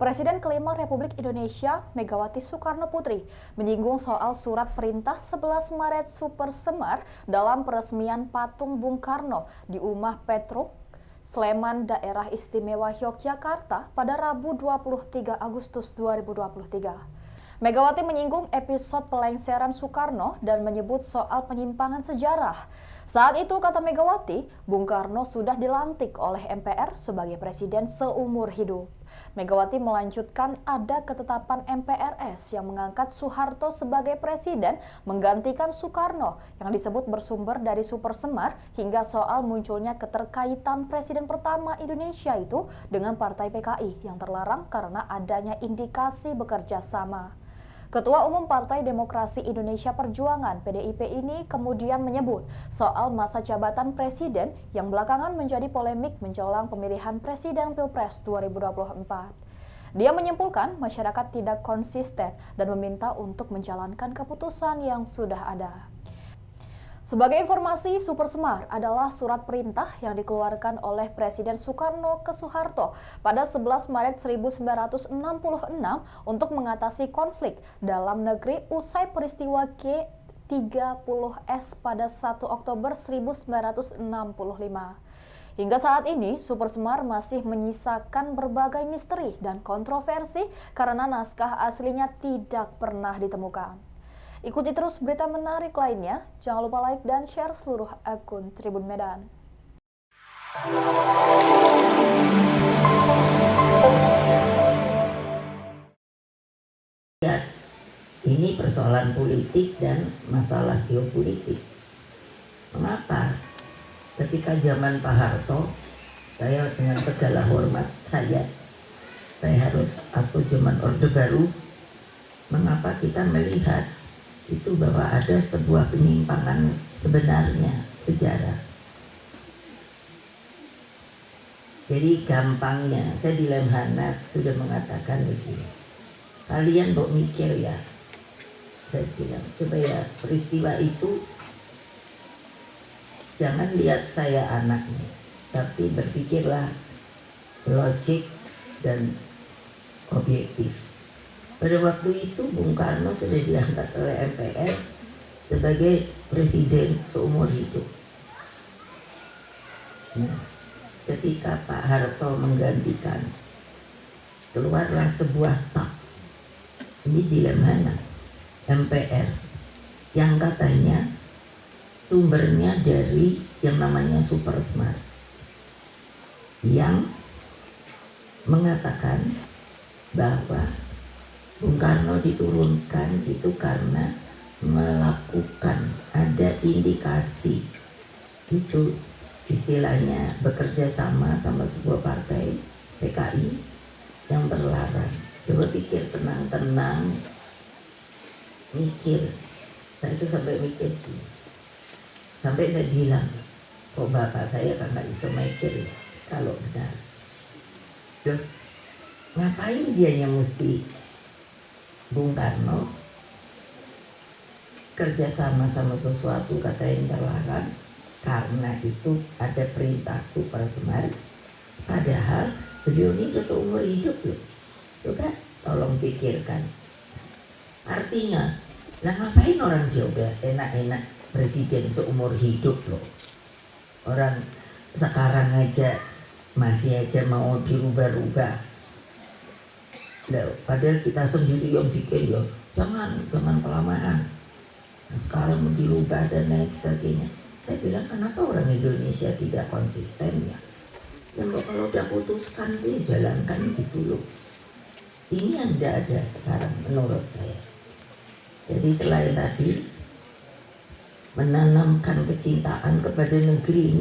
Presiden kelima Republik Indonesia, Megawati Soekarno Putri, menyinggung soal surat perintah 11 Maret Super Semar dalam peresmian patung Bung Karno di Umah Petruk, Sleman, Daerah Istimewa Yogyakarta pada Rabu 23 Agustus 2023. Megawati menyinggung episode pelengseran Soekarno dan menyebut soal penyimpangan sejarah. Saat itu, kata Megawati, Bung Karno sudah dilantik oleh MPR sebagai presiden seumur hidup. Megawati melanjutkan ada ketetapan MPRS yang mengangkat Soeharto sebagai presiden menggantikan Soekarno yang disebut bersumber dari Super Semar hingga soal munculnya keterkaitan presiden pertama Indonesia itu dengan Partai PKI yang terlarang karena adanya indikasi bekerja sama. Ketua Umum Partai Demokrasi Indonesia Perjuangan (PDIP) ini kemudian menyebut soal masa jabatan presiden yang belakangan menjadi polemik menjelang pemilihan presiden Pilpres 2024. Dia menyimpulkan masyarakat tidak konsisten dan meminta untuk menjalankan keputusan yang sudah ada. Sebagai informasi, Super Semar adalah surat perintah yang dikeluarkan oleh Presiden Soekarno ke Soeharto pada 11 Maret 1966 untuk mengatasi konflik dalam negeri usai peristiwa G30S pada 1 Oktober 1965. Hingga saat ini, Super Semar masih menyisakan berbagai misteri dan kontroversi karena naskah aslinya tidak pernah ditemukan. Ikuti terus berita menarik lainnya, jangan lupa like dan share seluruh akun Tribun Medan. Ini persoalan politik dan masalah geopolitik. Mengapa? Ketika zaman Pak Harto, saya dengan segala hormat saya harus atau zaman Orde Baru, mengapa kita melihat itu bahwa ada sebuah penyimpangan sebenarnya sejarah. Jadi gampangnya, saya di Lemhanas sudah mengatakan begini, kalian mau mikir ya, saya bilang, coba ya peristiwa itu jangan lihat saya anaknya, tapi berpikirlah logik dan objektif. Pada waktu itu Bung Karno sudah diangkat oleh MPR sebagai presiden seumur hidup. Nah, ketika Pak Harto menggantikan, keluarlah sebuah tab, ini di Lemhanas, MPR, yang katanya sumbernya dari yang namanya Super Semar, yang mengatakan bahwa Bung Karno diturunkan itu karena melakukan ada indikasi, itu istilahnya bekerja sama sebuah partai PKI yang terlarang. Coba pikir tenang-tenang, mikir. Saya itu sampai mikir, sampai saya bilang, kok bapak saya kan nggak bisa mikir ya, kalau benar. Loh, ngapain dia yang mesti Bung Karno kerjasama sama sesuatu kata yang terlarang karena itu ada perintah Super Semar, padahal beliau ini sudah seumur hidup loh. Coba tolong pikirkan, artinya lah ngapain orang coba enak-enak presiden seumur hidup loh, orang sekarang aja masih aja mau dirubah-rubah. Padahal kita sendiri yang bikin ya, jangan kelamaan. Nah, sekarang mau dirubah dan lain sebagainya. Saya bilang kenapa orang Indonesia tidak konsisten ya? Yang kalau udah putuskan dia jalankan gitu loh. Ini yang tidak ada sekarang menurut saya. Jadi selain tadi menanamkan kecintaan kepada negeri ini.